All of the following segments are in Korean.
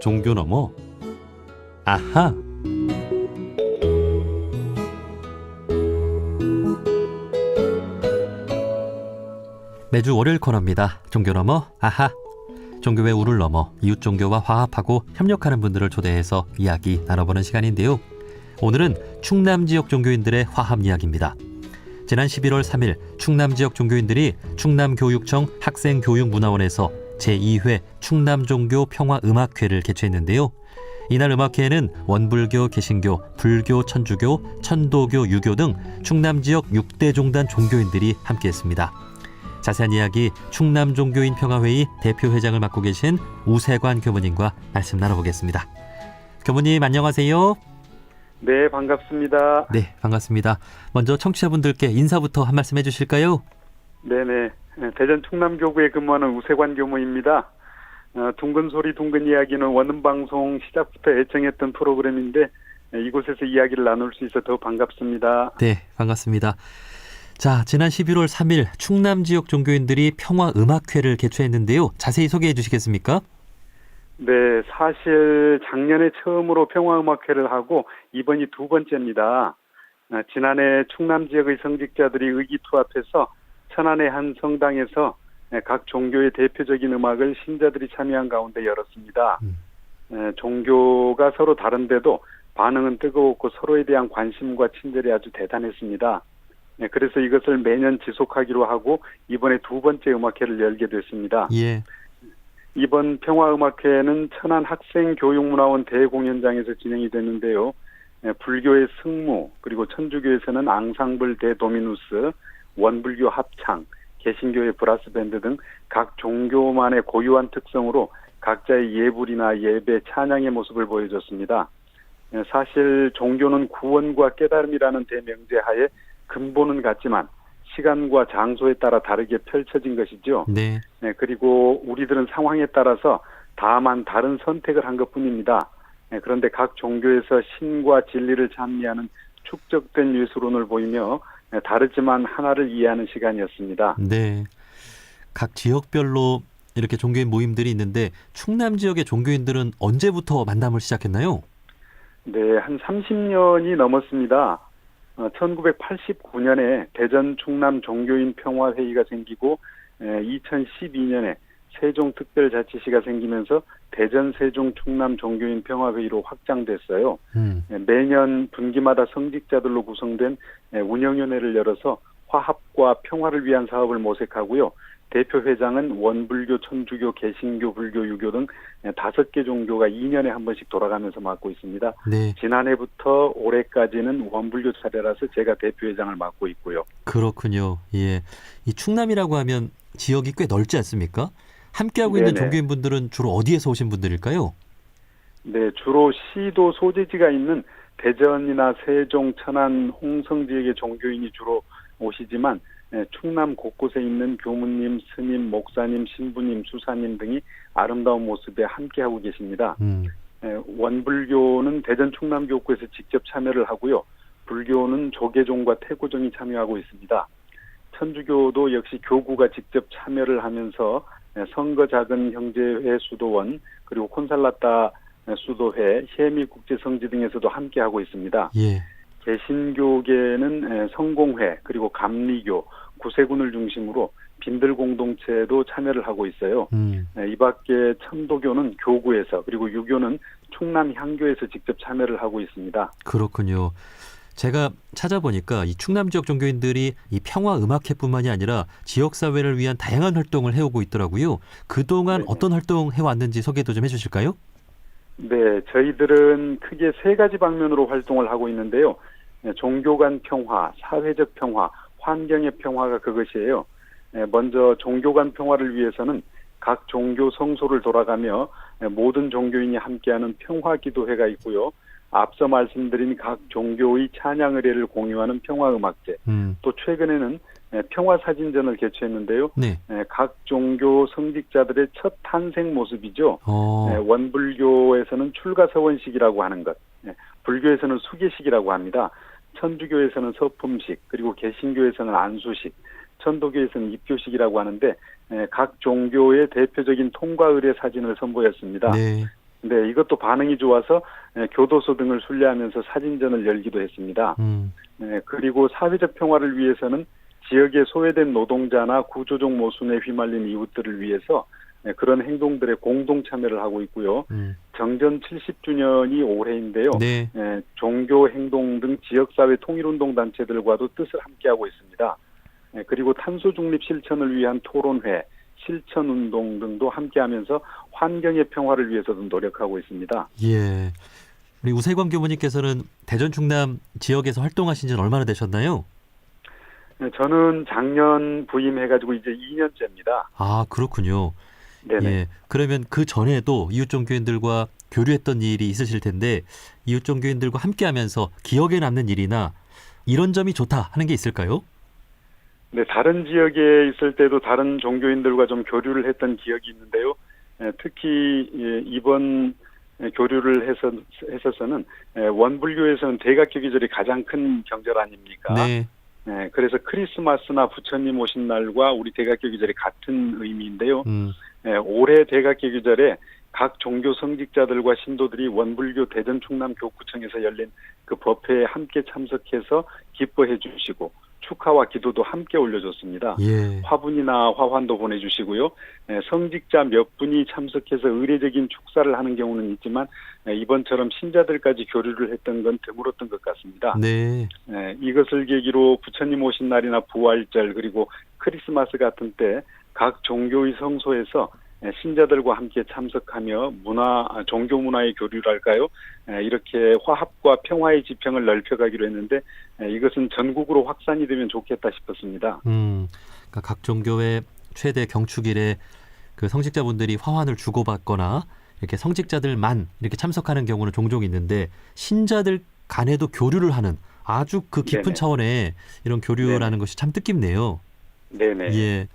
종교 너머 아하. 매주 월요일 코너입니다. 종교 너머 아하. 종교의 우를 넘어 이웃 종교와 화합하고 협력하는 분들을 초대해서 이야기 나눠보는 시간인데요. 오늘은 충남 지역 종교인들의 화합 이야기입니다. 지난 11월 3일 충남 지역 종교인들이 충남교육청 학생교육문화원에서 제2회 충남종교 평화음악회를 개최했는데요. 이날 음악회에는 원불교, 개신교, 불교, 천주교, 천도교, 유교 등 충남 지역 6대 종단 종교인들이 함께했습니다. 자세한 이야기 충남종교인 평화회의 대표회장을 맡고 계신 우세관 교무님과 말씀 나눠보겠습니다. 교무님 안녕하세요. 네, 반갑습니다. 네, 반갑습니다. 먼저 청취자분들께 인사부터 한 말씀 해주실까요? 네네. 대전 충남교구에 근무하는 우세관 교무입니다. 둥근 소리 둥근 이야기는 원음방송 시작부터 애청했던 프로그램인데 이곳에서 이야기를 나눌 수 있어 더 반갑습니다. 네, 반갑습니다. 자, 지난 11월 3일 충남 지역 종교인들이 평화음악회를 개최했는데요. 자세히 소개해 주시겠습니까? 네, 사실 작년에 처음으로 평화음악회를 하고 이번이 두 번째입니다. 지난해 충남 지역의 성직자들이 의기투합해서 천안의 한 성당에서 각 종교의 대표적인 음악을 신자들이 참여한 가운데 열었습니다. 종교가 서로 다른데도 반응은 뜨거웠고 서로에 대한 관심과 친절이 아주 대단했습니다. 그래서 이것을 매년 지속하기로 하고 이번에 두 번째 음악회를 열게 됐습니다. 예. 이번 평화음악회는 천안 학생교육문화원 대공연장에서 진행이 됐는데요. 불교의 승무, 그리고 천주교에서는 앙상블 대도미누스, 원불교 합창, 개신교의 브라스밴드 등 각 종교만의 고유한 특성으로 각자의 예불이나 예배, 찬양의 모습을 보여줬습니다. 사실 종교는 구원과 깨달음이라는 대명제하에 근본은 같지만 시간과 장소에 따라 다르게 펼쳐진 것이죠. 네. 그리고 우리들은 상황에 따라서 다만 다른 선택을 한 것뿐입니다. 그런데 각 종교에서 신과 진리를 찬미하는 축적된 예술론을 보이며 다르지만 하나를 이해하는 시간이었습니다. 네. 각 지역별로 이렇게 종교인 모임들이 있는데 충남 지역의 종교인들은 언제부터 만남을 시작했나요? 네, 한 30년이 넘었습니다. 1989년에 대전 충남 종교인 평화회의가 생기고 2012년에 세종특별자치시가 생기면서 대전 세종 충남 종교인 평화회의로 확장됐어요. 매년 분기마다 성직자들로 구성된 운영위원회를 열어서 화합과 평화를 위한 사업을 모색하고요. 대표회장은 원불교, 천주교, 개신교, 불교, 유교 등 5개 종교가 2년에 한 번씩 돌아가면서 맡고 있습니다. 네. 지난해부터 올해까지는 원불교 차례라서 제가 대표회장을 맡고 있고요. 그렇군요. 예. 이 충남이라고 하면 지역이 꽤 넓지 않습니까? 함께하고 있는 네네. 종교인분들은 주로 어디에서 오신 분들일까요? 네, 주로 시도 소재지가 있는 대전이나 세종, 천안, 홍성 지역의 종교인이 주로 오시지만 충남 곳곳에 있는 교무님, 스님, 목사님, 신부님, 수사님 등이 아름다운 모습에 함께하고 계십니다. 원불교는 대전 충남교구에서 직접 참여를 하고요. 불교는 조계종과 태고종이 참여하고 있습니다. 천주교도 역시 교구가 직접 참여를 하면서 성거 작은 형제회 수도원, 그리고 콘살라타 수도회, 해미국제성지 등에서도 함께하고 있습니다. 예. 개신교계는 성공회, 그리고 감리교, 구세군을 중심으로 빈들 공동체도 참여를 하고 있어요. 이 밖에 천도교는 교구에서, 그리고 유교는 충남 향교에서 직접 참여를 하고 있습니다. 그렇군요. 제가 찾아보니까 이 충남 지역 종교인들이 이 평화음악회뿐만이 아니라 지역사회를 위한 다양한 활동을 해오고 있더라고요. 그동안 네네. 어떤 활동 해왔는지 소개도 좀 해주실까요? 네, 저희들은 크게 세 가지 방면으로 활동을 하고 있는데요. 종교 간 평화, 사회적 평화, 환경의 평화가 그것이에요. 먼저 종교 간 평화를 위해서는 각 종교 성소를 돌아가며 모든 종교인이 함께하는 평화기도회가 있고요. 앞서 말씀드린 각 종교의 찬양 의례를 공유하는 평화음악제, 또 최근에는 평화사진전을 개최했는데요. 네. 각 종교 성직자들의 첫 탄생 모습이죠. 원불교에서는 출가서원식이라고 하는 것, 불교에서는 수계식이라고 합니다. 천주교에서는 서품식, 그리고 개신교에서는 안수식, 천도교에서는 입교식이라고 하는데 각 종교의 대표적인 통과 의례 사진을 선보였습니다. 네. 네, 이것도 반응이 좋아서 교도소 등을 순례하면서 사진전을 열기도 했습니다. 네, 그리고 사회적 평화를 위해서는 지역의 소외된 노동자나 구조적 모순에 휘말린 이웃들을 위해서 그런 행동들에 공동 참여를 하고 있고요. 정전 70주년이 올해인데요. 네. 종교 행동 등 지역사회 통일운동 단체들과도 뜻을 함께하고 있습니다. 그리고 탄소 중립 실천을 위한 토론회, 실천운동 등도 함께하면서 환경의 평화를 위해서도 노력하고 있습니다. 예. 우리 우세광 교무님께서는 대전 충남 지역에서 활동하신 지는 얼마나 되셨나요? 저는 작년 부임해가지고 이제 2년째입니다. 아, 그렇군요. 네네. 예. 그러면 그 전에도 이웃 종교인들과 교류했던 일이 있으실 텐데 이웃 종교인들과 함께하면서 기억에 남는 일이나 이런 점이 좋다 하는 게 있을까요? 네, 다른 지역에 있을 때도 다른 종교인들과 좀 교류를 했던 기억이 있는데요. 특히 이번 교류를 했어서는 원불교에서는 대각교 기절이 가장 큰 경절 아닙니까? 네. 그래서 크리스마스나 부처님 오신 날과 우리 대각교 기절이 같은 의미인데요. 올해 대각교 기절에 각 종교 성직자들과 신도들이 원불교 대전 충남 교구청에서 열린 그 법회에 함께 참석해서 기뻐해 주시고 축하와 기도도 함께 올려줬습니다. 예. 화분이나 화환도 보내주시고요. 성직자 몇 분이 참석해서 의례적인 축사를 하는 경우는 있지만 이번처럼 신자들까지 교류를 했던 건 드물었던 것 같습니다. 네. 이것을 계기로 부처님 오신 날이나 부활절 그리고 크리스마스 같은 때 각 종교의 성소에서 신자들과 함께 참석하며 종교 문화의 교류랄까요? 이렇게 화합과 평화의 지평을 넓혀가기로 했는데 이것은 전국으로 확산이 되면 좋겠다 싶었습니다. 그러니까 각 종교의 최대 경축일에 그 성직자분들이 화환을 주고받거나 이렇게 성직자들만 이렇게 참석하는 경우는 종종 있는데 신자들 간에도 교류를 하는 아주 그 깊은 네네. 차원의 이런 교류라는 네네. 것이 참 뜻깊네요. 네네. 예.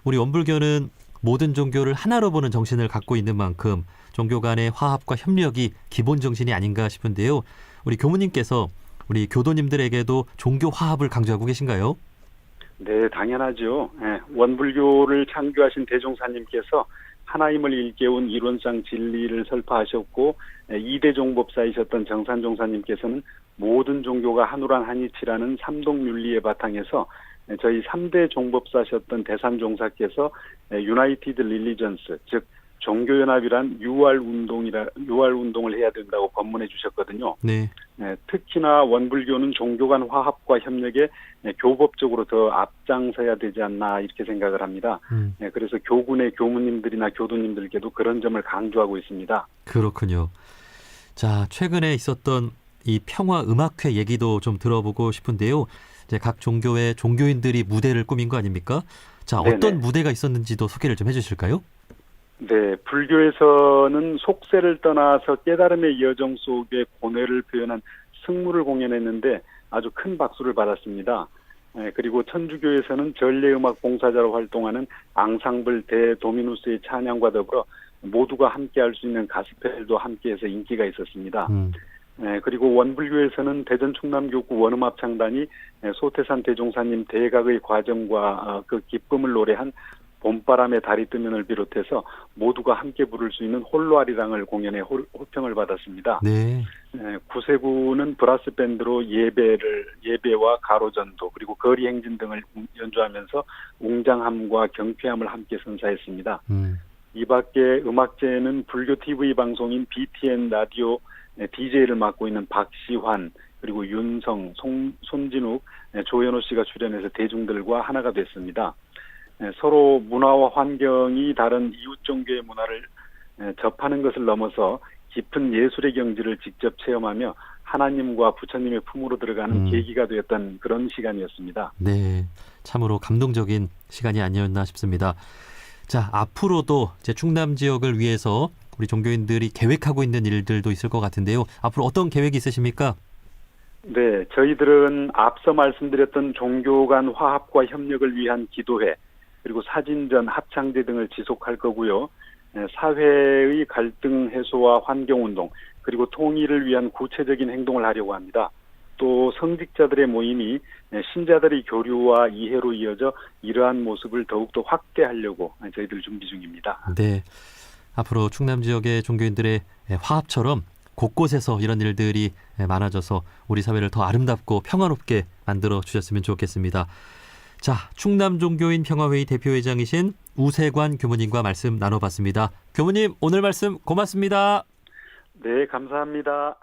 우리 원불교는 모든 종교를 하나로 보는 정신을 갖고 있는 만큼 종교 간의 화합과 협력이 기본 정신이 아닌가 싶은데요. 우리 교무님께서 우리 교도님들에게도 종교 화합을 강조하고 계신가요? 네, 당연하죠. 원불교를 창교하신 대종사님께서 하나임을 일깨운 이론상 진리를 설파하셨고 2대 종법사이셨던 정산종사님께서는 모든 종교가 한우란 한이치라는 삼동윤리의 바탕에서 저희 3대 종법사셨던 대산종사께서 유나이티드 릴리전스, 즉 종교연합이란 유활운동을 해야 된다고 법문해 주셨거든요. 네. 특히나 원불교는 종교 간 화합과 협력에 교법적으로 더 앞장서야 되지 않나 이렇게 생각을 합니다. 그래서 교군의 교무님들이나 교도님들께도 그런 점을 강조하고 있습니다. 그렇군요. 자, 최근에 있었던 이 평화 음악회 얘기도 좀 들어보고 싶은데요. 이제 각 종교의 종교인들이 무대를 꾸민 거 아닙니까? 자, 어떤 네네. 무대가 있었는지도 소개를 좀 해주실까요? 네, 불교에서는 속세를 떠나서 깨달음의 여정 속에 고뇌를 표현한 승무를 공연했는데 아주 큰 박수를 받았습니다. 그리고 천주교에서는 전례음악 봉사자로 활동하는 앙상블 대도미누스의 찬양과 더불어 모두가 함께할 수 있는 가스펠도 함께해서 인기가 있었습니다. 그리고 원불교에서는 대전 충남교구 원음합창단이 소태산 대종사님 대각의 과정과 그 기쁨을 노래한 봄바람에 달이 뜨면을 비롯해서 모두가 함께 부를 수 있는 홀로아리랑을 공연해 호평을 받았습니다. 네. 구세구는 브라스 밴드로 예배와 가로전도 그리고 거리 행진 등을 연주하면서 웅장함과 경쾌함을 함께 선사했습니다. 이 밖에 음악제는 불교 TV 방송인 BTN 라디오 DJ를 맡고 있는 박시환 그리고 윤성, 손진욱, 조현호 씨가 출연해서 대중들과 하나가 됐습니다. 서로 문화와 환경이 다른 이웃 종교의 문화를 접하는 것을 넘어서 깊은 예술의 경지를 직접 체험하며 하나님과 부처님의 품으로 들어가는 계기가 되었던 그런 시간이었습니다. 네, 참으로 감동적인 시간이 아니었나 싶습니다. 자, 앞으로도 이제 충남 지역을 위해서 우리 종교인들이 계획하고 있는 일들도 있을 것 같은데요. 앞으로 어떤 계획이 있으십니까? 네, 저희들은 앞서 말씀드렸던 종교 간 화합과 협력을 위한 기도회, 그리고 사진전, 합창제 등을 지속할 거고요. 사회의 갈등 해소와 환경운동, 그리고 통일을 위한 구체적인 행동을 하려고 합니다. 또 성직자들의 모임이 신자들의 교류와 이해로 이어져 이러한 모습을 더욱더 확대하려고 저희들 준비 중입니다. 네. 앞으로 충남 지역의 종교인들의 화합처럼 곳곳에서 이런 일들이 많아져서 우리 사회를 더 아름답고 평화롭게 만들어 주셨으면 좋겠습니다. 자, 충남 종교인 평화회의 대표회장이신 우세관 교무님과 말씀 나눠봤습니다. 교무님, 오늘 말씀 고맙습니다. 네, 감사합니다.